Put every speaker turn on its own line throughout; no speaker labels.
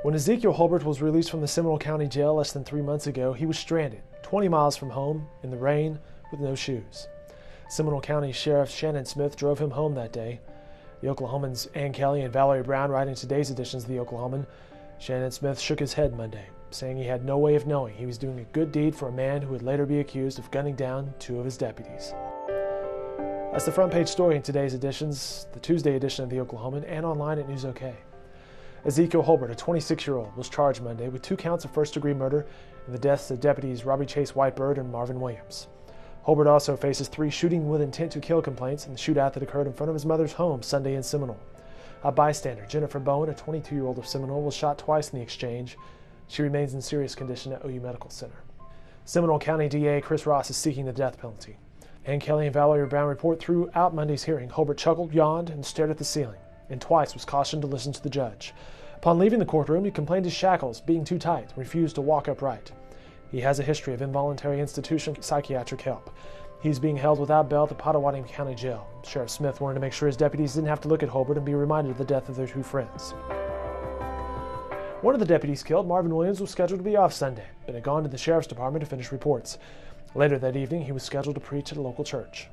When Ezekiel Holbert was released from the Seminole County Jail less than 3 months ago, he was stranded 20 miles from home in the rain with no shoes. Seminole County Sheriff Shannon Smith drove him home that day. The Oklahoman's Ann Kelly and Valerie Brown writing today's editions of the Oklahoman. Shannon Smith shook his head Monday, saying he had no way of knowing he was doing a good deed for a man who would later be accused of gunning down 2 of his deputies. That's the front page story in today's editions, the Tuesday edition of the Oklahoman, and online at NEWSOK. Ezekiel Holbert, a 26-year-old, was charged Monday with 2 counts of first-degree murder in the deaths of deputies Robbie Chase Whitebird and Marvin Williams. Holbert also faces 3 shooting with intent to kill complaints in the shootout that occurred in front of his mother's home Sunday in Seminole. A bystander, Jennifer Bowen, a 22-year-old of Seminole, was shot twice in the exchange. She remains in serious condition at OU Medical Center. Seminole County DA Chris Ross is seeking the death penalty. Ann Kelly and Valerie Brown report throughout Monday's hearing Holbert chuckled, yawned, and stared at the ceiling, and twice was cautioned to listen to the judge. Upon leaving the courtroom, he complained his shackles being too tight and refused to walk upright. He has a history of involuntary institution psychiatric help. He's being held without bail at the Pottawatomie County Jail. Sheriff Smith wanted to make sure his deputies didn't have to look at Holbert and be reminded of the death of their 2 friends. One of the deputies killed, Marvin Williams, was scheduled to be off Sunday, but had gone to the sheriff's department to finish reports. Later that evening, he was scheduled to preach at a local church.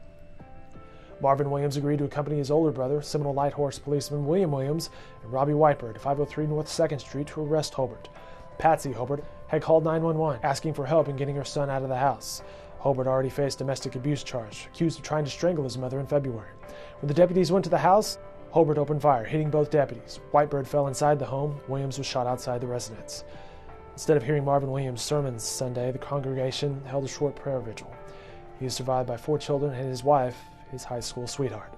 Marvin Williams agreed to accompany his older brother, Seminole Light Horse policeman William Williams, and Robbie Whitebird to 503 North 2nd Street to arrest Holbert. Patsy Holbert had called 911 asking for help in getting her son out of the house. Holbert already faced a domestic abuse charge, accused of trying to strangle his mother in February. When the deputies went to the house, Holbert opened fire, hitting both deputies. Whitebird fell inside the home. Williams was shot outside the residence. Instead of hearing Marvin Williams' sermons Sunday, the congregation held a short prayer vigil. He is survived by 4 children and his wife, his high school sweetheart.